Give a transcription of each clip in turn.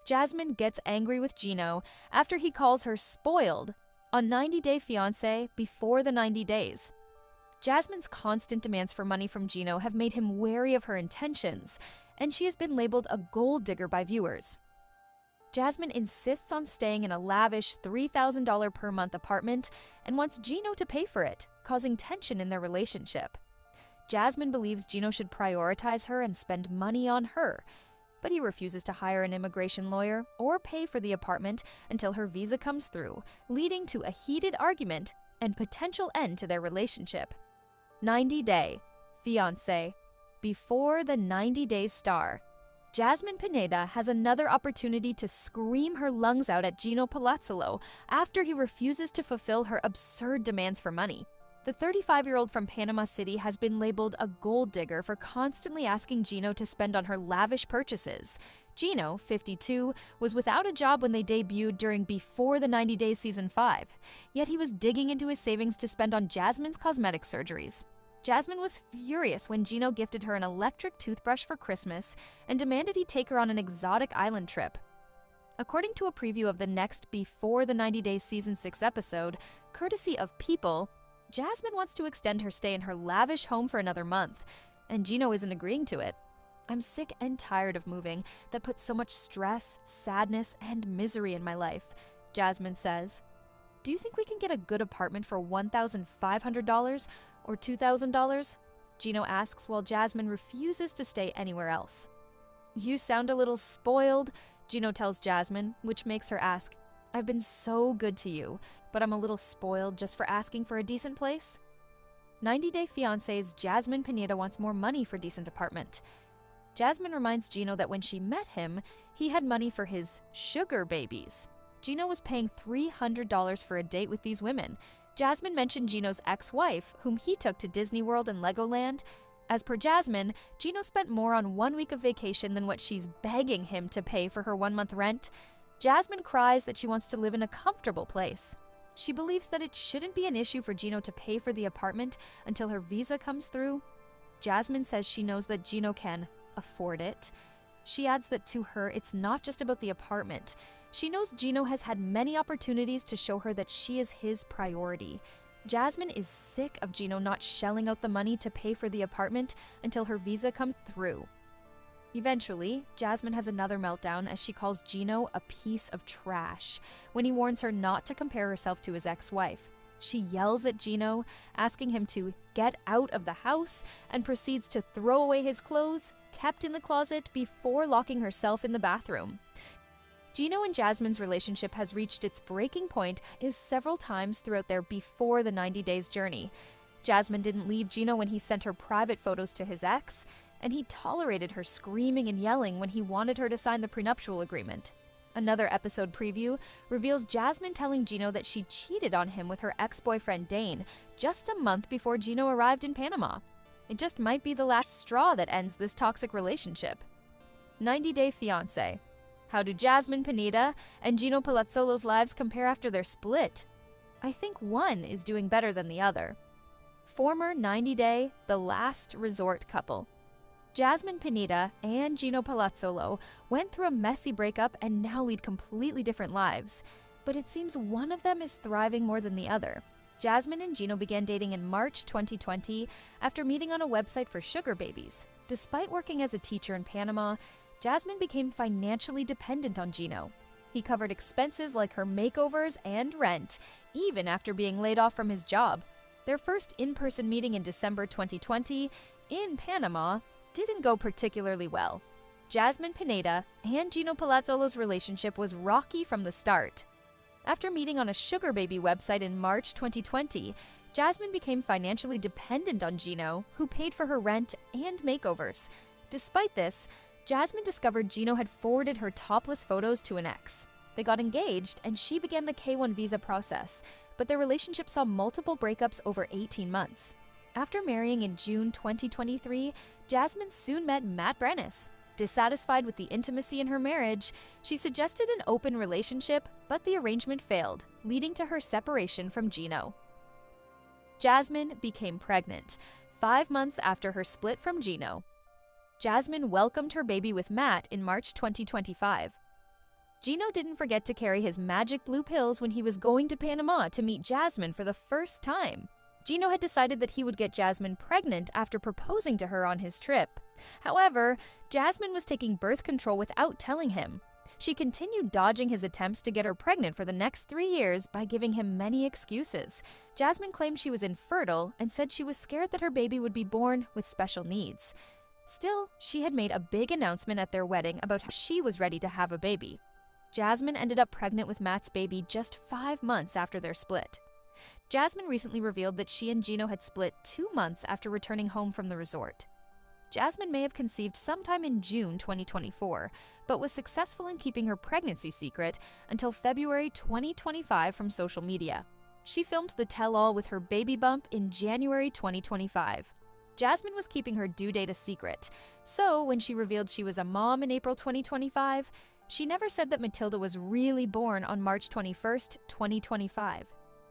Jasmine gets angry with Gino after he calls her spoiled on 90 Day Fiancé before the 90 days. Jasmine's constant demands for money from Gino have made him wary of her intentions, and she has been labeled a gold digger by viewers. Jasmine insists on staying in a lavish $3,000 per month apartment and wants Gino to pay for it, causing tension in their relationship. Jasmine believes Gino should prioritize her and spend money on her, but he refuses to hire an immigration lawyer or pay for the apartment until her visa comes through, leading to a heated argument and potential end to their relationship. 90 Day Fiancé before the 90 Days star. Jasmine Pineda has another opportunity to scream her lungs out at Gino Palazzolo after he refuses to fulfill her absurd demands for money. The 35-year-old from Panama City has been labeled a gold digger for constantly asking Gino to spend on her lavish purchases. Gino, 52, was without a job when they debuted during Before the 90 Days Season 5, yet he was digging into his savings to spend on Jasmine's cosmetic surgeries. Jasmine was furious when Gino gifted her an electric toothbrush for Christmas and demanded he take her on an exotic island trip. According to a preview of the next Before the 90 Days Season 6 episode, courtesy of People, Jasmine wants to extend her stay in her lavish home for another month, and Gino isn't agreeing to it. "I'm sick and tired of moving that puts so much stress, sadness, and misery in my life," Jasmine says. "Do you think we can get a good apartment for $1,500 or $2,000? Gino asks while Jasmine refuses to stay anywhere else. "You sound a little spoiled," Gino tells Jasmine, which makes her ask, "I've been so good to you, but I'm a little spoiled just for asking for a decent place?" 90 Day Fiancé's Jasmine Pineda wants more money for decent apartment. Jasmine reminds Gino that when she met him, he had money for his sugar babies. Gino was paying $300 for a date with these women. Jasmine mentioned Gino's ex-wife, whom he took to Disney World and Legoland. As per Jasmine, Gino spent more on 1 week of vacation than what she's begging him to pay for her 1-month rent. Jasmine cries that she wants to live in a comfortable place. She believes that it shouldn't be an issue for Gino to pay for the apartment until her visa comes through. Jasmine says she knows that Gino can afford it. She adds that to her, it's not just about the apartment. She knows Gino has had many opportunities to show her that she is his priority. Jasmine is sick of Gino not shelling out the money to pay for the apartment until her visa comes through. Eventually, Jasmine has another meltdown as she calls Gino a piece of trash when he warns her not to compare herself to his ex-wife. She yells at Gino, asking him to get out of the house, and proceeds to throw away his clothes, kept in the closet, before locking herself in the bathroom. Gino and Jasmine's relationship has reached its breaking point several times throughout their Before the 90 Days journey. Jasmine didn't leave Gino when he sent her private photos to his ex, and he tolerated her screaming and yelling when he wanted her to sign the prenuptial agreement. Another episode preview reveals Jasmine telling Gino that she cheated on him with her ex-boyfriend Dane just a month before Gino arrived in Panama. It just might be the last straw that ends this toxic relationship. 90 Day Fiancé. How do Jasmine Pineda and Gino Palazzolo's lives compare after their split? I think one is doing better than the other. Former 90 Day, the last resort couple. Jasmine Pineda and Gino Palazzolo went through a messy breakup and now lead completely different lives, but it seems one of them is thriving more than the other. Jasmine and Gino began dating in March 2020 after meeting on a website for sugar babies. Despite working as a teacher in Panama, Jasmine became financially dependent on Gino. He covered expenses like her makeovers and rent, even after being laid off from his job. Their first in-person meeting in December 2020 in Panama didn't go particularly well. Jasmine Pineda and Gino Palazzolo's relationship was rocky from the start. After meeting on a sugar baby website in March 2020, Jasmine became financially dependent on Gino, who paid for her rent and makeovers. Despite this, Jasmine discovered Gino had forwarded her topless photos to an ex. They got engaged, and she began the K-1 visa process, but their relationship saw multiple breakups over 18 months. After marrying in June 2023, Jasmine soon met Matt Brennis. Dissatisfied with the intimacy in her marriage, she suggested an open relationship, but the arrangement failed, leading to her separation from Gino. Jasmine became pregnant 5 months after her split from Gino. Jasmine welcomed her baby with Matt in March 2025. Gino didn't forget to carry his magic blue pills when he was going to Panama to meet Jasmine for the first time. Gino had decided that he would get Jasmine pregnant after proposing to her on his trip. However, Jasmine was taking birth control without telling him. She continued dodging his attempts to get her pregnant for the next 3 years by giving him many excuses. Jasmine claimed she was infertile and said she was scared that her baby would be born with special needs. Still, she had made a big announcement at their wedding about how she was ready to have a baby. Jasmine ended up pregnant with Matt's baby just 5 months after their split. Jasmine recently revealed that she and Gino had split 2 months after returning home from the resort. Jasmine may have conceived sometime in June 2024, but was successful in keeping her pregnancy secret until February 2025 from social media. She filmed the tell-all with her baby bump in January 2025. Jasmine was keeping her due date a secret, so when she revealed she was a mom in April 2025, she never said that Matilda was really born on March 21st, 2025.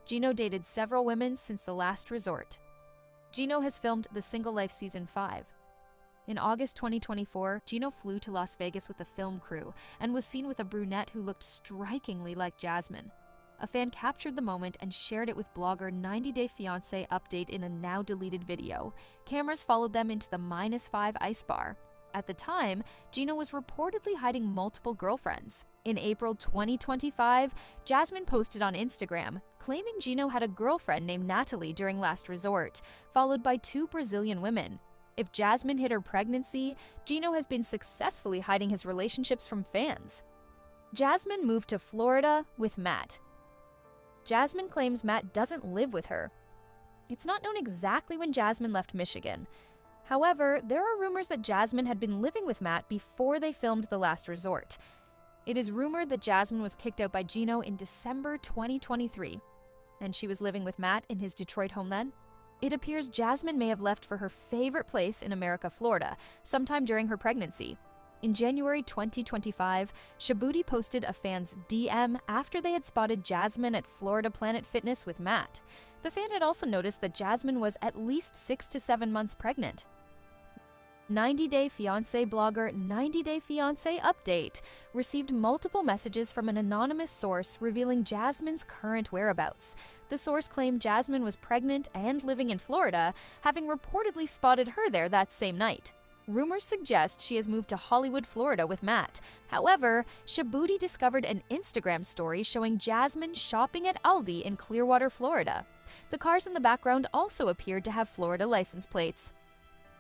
Gino dated several women since the last resort. Gino has filmed The Single Life Season 5. In August 2024, Gino flew to Las Vegas with a film crew and was seen with a brunette who looked strikingly like Jasmine. A fan captured the moment and shared it with blogger 90 Day Fiancé update in a now-deleted video. Cameras followed them into the -5 ice bar. At the time, Gino was reportedly hiding multiple girlfriends. In April 2025, Jasmine posted on Instagram, claiming Gino had a girlfriend named Natalie during last resort, followed by 2 Brazilian women. If Jasmine hid her pregnancy, Gino has been successfully hiding his relationships from fans. Jasmine moved to Florida with Matt. Jasmine claims Matt doesn't live with her. It's not known exactly when Jasmine left Michigan. However, there are rumors that Jasmine had been living with Matt before they filmed The Last Resort. It is rumored that Jasmine was kicked out by Gino in December 2023, and she was living with Matt in his Detroit home then. It appears Jasmine may have left for her favorite place in America, Florida, sometime during her pregnancy. In January 2025, Shabuti posted a fan's DM after they had spotted Jasmine at Florida Planet Fitness with Matt. The fan had also noticed that Jasmine was at least 6 to 7 months pregnant. 90 Day Fiancé blogger 90 Day Fiancé Update received multiple messages from an anonymous source revealing Jasmine's current whereabouts. The source claimed Jasmine was pregnant and living in Florida, having reportedly spotted her there that same night. Rumors suggest she has moved to Hollywood, Florida with Matt. However, Shabuti discovered an Instagram story showing Jasmine shopping at Aldi in Clearwater, Florida. The cars in the background also appeared to have Florida license plates.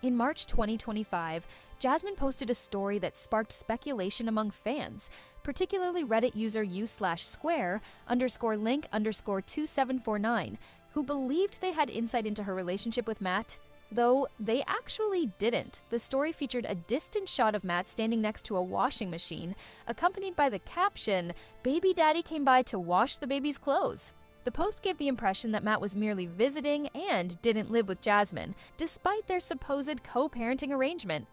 In March 2025, Jasmine posted a story that sparked speculation among fans, particularly Reddit user u/square_link_2749, who believed they had insight into her relationship with Matt, though they actually didn't. The story featured a distant shot of Matt standing next to a washing machine, accompanied by the caption, "Baby daddy came by to wash the baby's clothes." The post gave the impression that Matt was merely visiting and didn't live with Jasmine, despite their supposed co-parenting arrangement.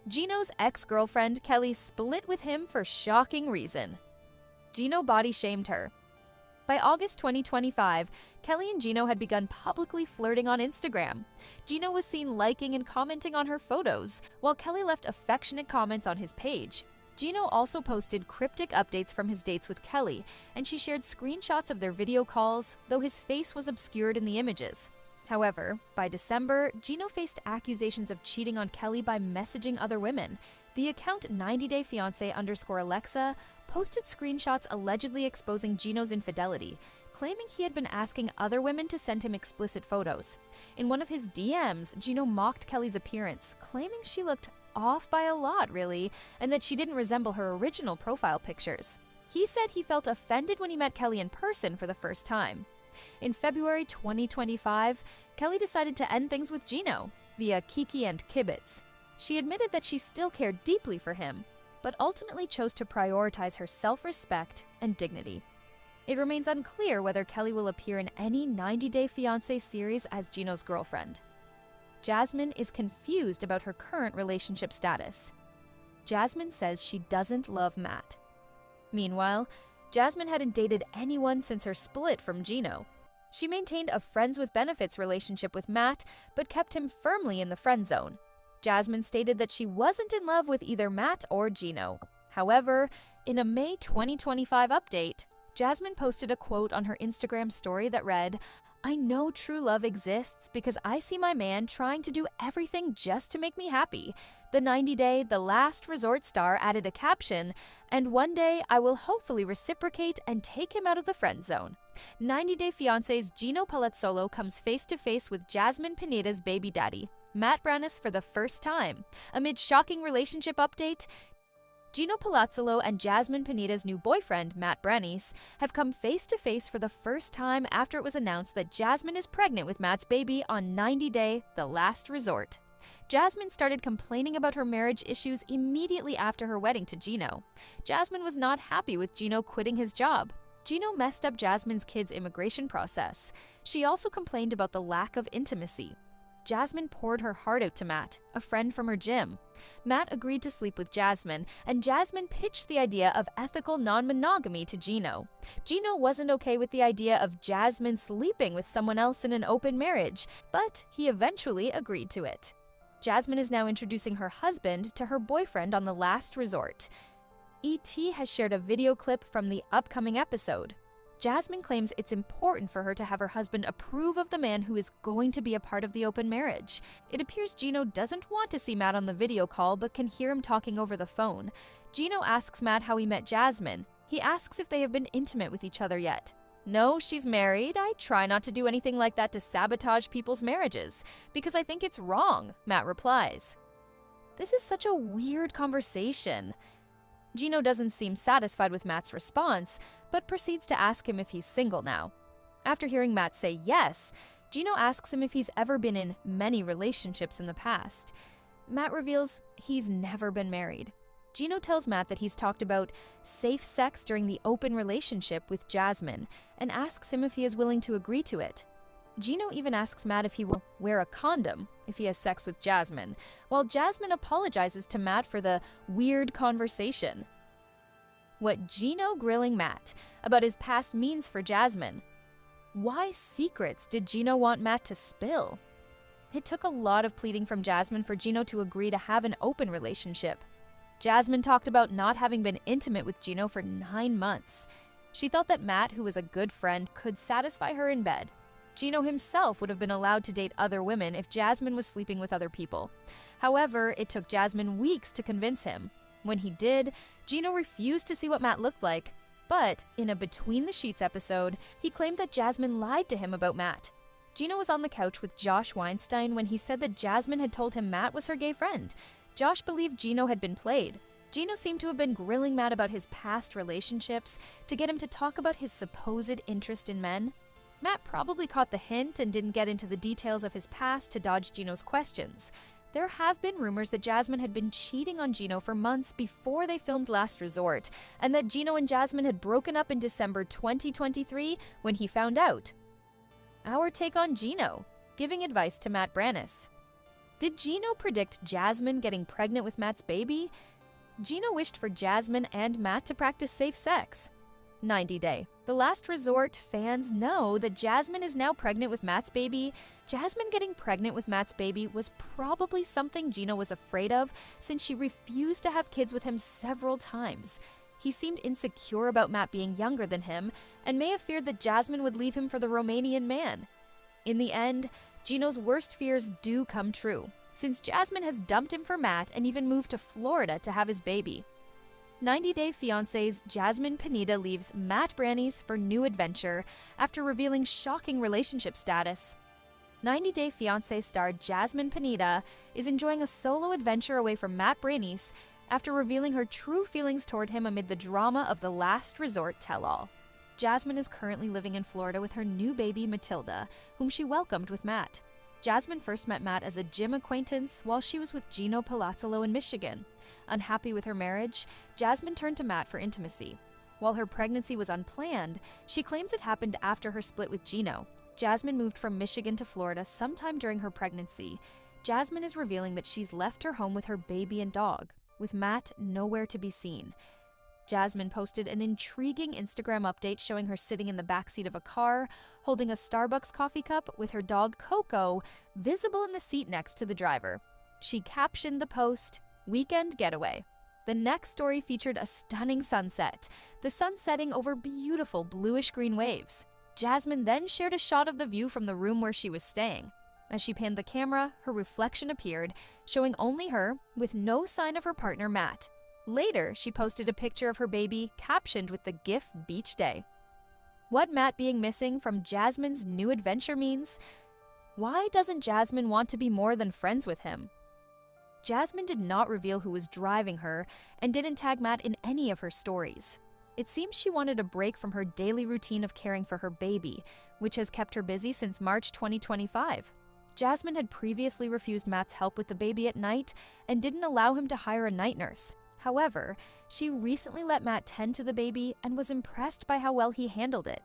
Gino's ex-girlfriend, Kelly, split with him for shocking reason. Gino body-shamed her. By August 2025, Kelly and Gino had begun publicly flirting on Instagram. Gino was seen liking and commenting on her photos, while Kelly left affectionate comments on his page. Gino also posted cryptic updates from his dates with Kelly, and she shared screenshots of their video calls, though his face was obscured in the images. However, by December, Gino faced accusations of cheating on Kelly by messaging other women. The account 90 Day Fiancé_Alexa posted screenshots allegedly exposing Gino's infidelity, claiming he had been asking other women to send him explicit photos. In one of his DMs, Gino mocked Kelly's appearance, claiming she looked off by a lot, really, and that she didn't resemble her original profile pictures. He said he felt offended when he met Kelly in person for the first time. In February 2025, Kelly decided to end things with Gino via Kiki and Kibitz. She admitted that she still cared deeply for him, but ultimately chose to prioritize her self-respect and dignity. It remains unclear whether Kelly will appear in any 90 Day Fiancé series as Gino's girlfriend. Jasmine is confused about her current relationship status. Jasmine says she doesn't love Matt. Meanwhile, Jasmine hadn't dated anyone since her split from Gino. She maintained a friends with benefits relationship with Matt, but kept him firmly in the friend zone. Jasmine stated that she wasn't in love with either Matt or Gino. However, In a May 2025 update, Jasmine posted a quote on her Instagram story that read, "I know true love exists because I see my man trying to do everything just to make me happy." The 90-day, the last resort star added a caption, "And one day I will hopefully reciprocate and take him out of the friend zone." 90-day Fiancé's Gino Palazzolo comes face-to-face with Jasmine Pineda's baby daddy, Matt Brannis, for the first time. Amid shocking relationship update, Gino Palazzolo and Jasmine Pineda's new boyfriend, Matt Brannis, have come face-to-face for the first time after it was announced that Jasmine is pregnant with Matt's baby on 90-day, the last resort. Jasmine started complaining about her marriage issues immediately after her wedding to Gino. Jasmine was not happy with Gino quitting his job. Gino messed up Jasmine's kids' immigration process. She also complained about the lack of intimacy. Jasmine poured her heart out to Matt, a friend from her gym. Matt agreed to sleep with Jasmine, and Jasmine pitched the idea of ethical non-monogamy to Gino. Gino wasn't okay with the idea of Jasmine sleeping with someone else in an open marriage, but he eventually agreed to it. Jasmine is now introducing her husband to her boyfriend on the last resort. ET has shared a video clip from the upcoming episode. Jasmine claims it's important for her to have her husband approve of the man who is going to be a part of the open marriage. It appears Gino doesn't want to see Matt on the video call but can hear him talking over the phone. Gino asks Matt how he met Jasmine. He asks if they have been intimate with each other yet. "No, she's married. I try not to do anything like that to sabotage people's marriages, because I think it's wrong," Matt replies. This is such a weird conversation. Gino doesn't seem satisfied with Matt's response, but proceeds to ask him if he's single now. After hearing Matt say yes, Gino asks him if he's ever been in many relationships in the past. Matt reveals he's never been married. Gino tells Matt that he's talked about safe sex during the open relationship with Jasmine and asks him if he is willing to agree to it. Gino even asks Matt if he will wear a condom if he has sex with Jasmine, while Jasmine apologizes to Matt for the weird conversation. What Gino grilling Matt about his past means for Jasmine. Why secrets did Gino want Matt to spill? It took a lot of pleading from Jasmine for Gino to agree to have an open relationship. Jasmine talked about not having been intimate with Gino for 9 months. She thought that Matt, who was a good friend, could satisfy her in bed. Gino himself would have been allowed to date other women if Jasmine was sleeping with other people. However, it took Jasmine weeks to convince him. When he did, Gino refused to see what Matt looked like. But in a Between the Sheets episode, he claimed that Jasmine lied to him about Matt. Gino was on the couch with Josh Weinstein when he said that Jasmine had told him Matt was her gay friend. Josh believed Gino had been played. Gino seemed to have been grilling Matt about his past relationships to get him to talk about his supposed interest in men. Matt probably caught the hint and didn't get into the details of his past to dodge Gino's questions. There have been rumors that Jasmine had been cheating on Gino for months before they filmed Last Resort, and that Gino and Jasmine had broken up in December 2023 when he found out. Our take on Gino, giving advice to Matt Brannis. Did Gino predict Jasmine getting pregnant with Matt's baby? Gino wished for Jasmine and Matt to practice safe sex. 90-day. The Last Resort fans know that Jasmine is now pregnant with Matt's baby. Jasmine getting pregnant with Matt's baby was probably something Gino was afraid of since she refused to have kids with him several times. He seemed insecure about Matt being younger than him and may have feared that Jasmine would leave him for the Romanian man. In the end, Gino's worst fears do come true, since Jasmine has dumped him for Matt and even moved to Florida to have his baby. 90-day Fiancé's Jasmine Pineda leaves Matt Brannis for new adventure after revealing shocking relationship status. 90-day Fiancé star Jasmine Pineda is enjoying a solo adventure away from Matt Brannis after revealing her true feelings toward him amid the drama of the Last Resort tell-all. Jasmine is currently living in Florida with her new baby Matilda, whom she welcomed with Matt. Jasmine first met Matt as a gym acquaintance while she was with Gino Palazzolo in Michigan. Unhappy with her marriage, Jasmine turned to Matt for intimacy. While her pregnancy was unplanned, she claims it happened after her split with Gino. Jasmine moved from Michigan to Florida sometime during her pregnancy. Jasmine is revealing that she's left her home with her baby and dog, with Matt nowhere to be seen. Jasmine posted an intriguing Instagram update showing her sitting in the backseat of a car, holding a Starbucks coffee cup with her dog Coco visible in the seat next to the driver. She captioned the post, "Weekend Getaway." The next story featured a stunning sunset, the sun setting over beautiful bluish-green waves. Jasmine then shared a shot of the view from the room where she was staying. As she panned the camera, her reflection appeared, showing only her, with no sign of her partner Matt. Later, she posted a picture of her baby, captioned with the GIF Beach Day. What Matt being missing from Jasmine's new adventure means? Why doesn't Jasmine want to be more than friends with him? Jasmine did not reveal who was driving her and didn't tag Matt in any of her stories. It seems she wanted a break from her daily routine of caring for her baby, which has kept her busy since March 2025. Jasmine had previously refused Matt's help with the baby at night and didn't allow him to hire a night nurse. However, she recently let Matt tend to the baby and was impressed by how well he handled it.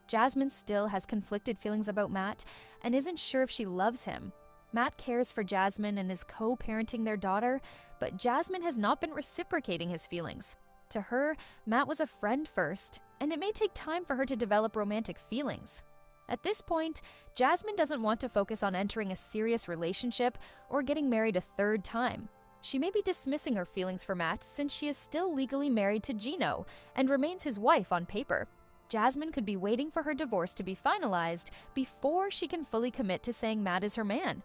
Jasmine still has conflicted feelings about Matt and isn't sure if she loves him. Matt cares for Jasmine and is co-parenting their daughter, but Jasmine has not been reciprocating his feelings. To her, Matt was a friend first, and it may take time for her to develop romantic feelings. At this point, Jasmine doesn't want to focus on entering a serious relationship or getting married a third time. She may be dismissing her feelings for Matt since she is still legally married to Gino and remains his wife on paper. Jasmine could be waiting for her divorce to be finalized before she can fully commit to saying Matt is her man.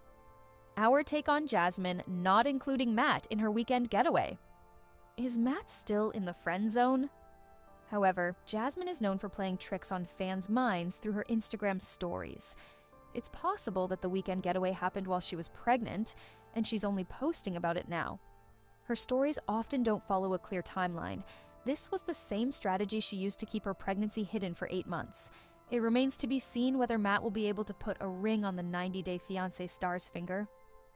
Our take on Jasmine not including Matt in her weekend getaway. Is Matt still in the friend zone? However, Jasmine is known for playing tricks on fans' minds through her Instagram stories. It's possible that the weekend getaway happened while she was pregnant, and she's only posting about it now. Her stories often don't follow a clear timeline. This was the same strategy she used to keep her pregnancy hidden for 8 months. It remains to be seen whether Matt will be able to put a ring on the 90-day Fiancé star's finger.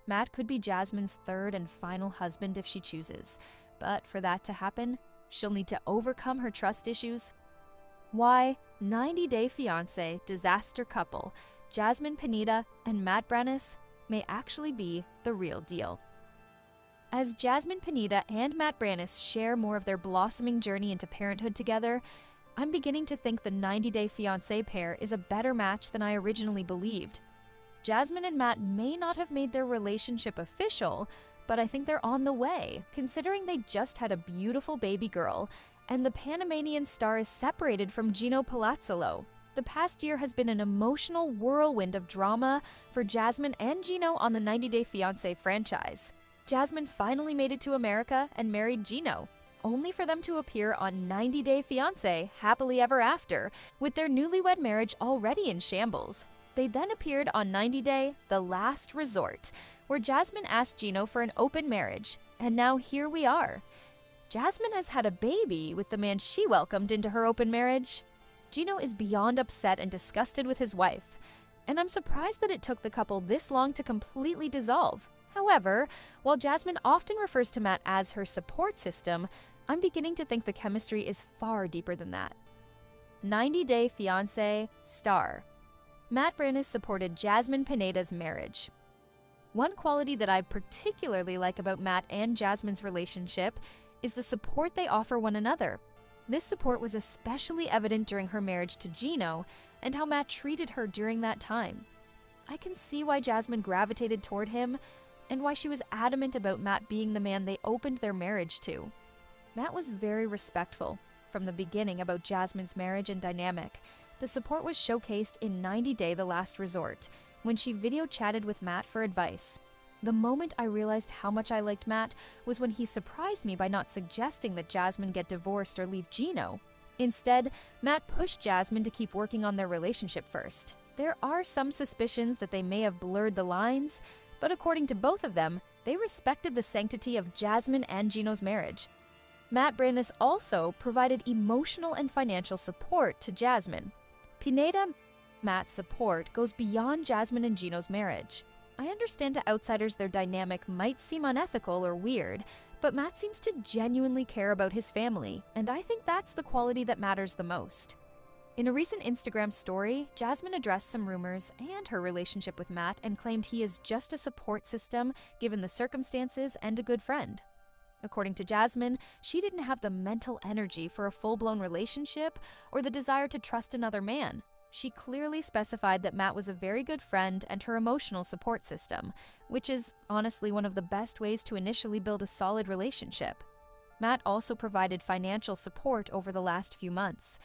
Matt could be Jasmine's third and final husband if she chooses, but for that to happen, she'll need to overcome her trust issues. Why 90-day Fiancé disaster couple Jasmine Pineda and Matt Brannis may actually be the real deal. As Jasmine Pineda and Matt Brannis share more of their blossoming journey into parenthood together, I'm beginning to think the 90-day Fiancé pair is a better match than I originally believed. Jasmine and Matt may not have made their relationship official, but I think they're on the way, considering they just had a beautiful baby girl, and the Panamanian star is separated from Gino Palazzolo. The past year has been an emotional whirlwind of drama for Jasmine and Gino on the 90-day Fiancé franchise. Jasmine finally made it to America and married Gino, only for them to appear on 90-day Fiancé Happily Ever After, with their newlywed marriage already in shambles. They then appeared on 90-day The Last Resort, where Jasmine asked Gino for an open marriage, and now here we are. Jasmine has had a baby with the man she welcomed into her open marriage. Gino is beyond upset and disgusted with his wife, and I'm surprised that it took the couple this long to completely dissolve. However, while Jasmine often refers to Matt as her support system, I'm beginning to think the chemistry is far deeper than that. 90-day Fiancé star. Matt Brannis supported Jasmine Pineda's marriage. One quality that I particularly like about Matt and Jasmine's relationship is the support they offer one another. This support was especially evident during her marriage to Gino and how Matt treated her during that time. I can see why Jasmine gravitated toward him and why she was adamant about Matt being the man they opened their marriage to. Matt was very respectful from the beginning about Jasmine's marriage and dynamic. The support was showcased in 90-day The Last Resort, when she video chatted with Matt for advice. The moment I realized how much I liked Matt was when he surprised me by not suggesting that Jasmine get divorced or leave Gino. Instead, Matt pushed Jasmine to keep working on their relationship first. There are some suspicions that they may have blurred the lines, but according to both of them, they respected the sanctity of Jasmine and Gino's marriage. Matt Brannis also provided emotional and financial support to Jasmine. Pineda Matt's support goes beyond Jasmine and Gino's marriage. I understand to outsiders their dynamic might seem unethical or weird, but Matt seems to genuinely care about his family, and I think that's the quality that matters the most. In a recent Instagram story, Jasmine addressed some rumors and her relationship with Matt and claimed he is just a support system given the circumstances and a good friend. According to Jasmine, she didn't have the mental energy for a full-blown relationship or the desire to trust another man. She clearly specified that Matt was a very good friend and her emotional support system, which is honestly one of the best ways to initially build a solid relationship. Matt also provided financial support over the last few months.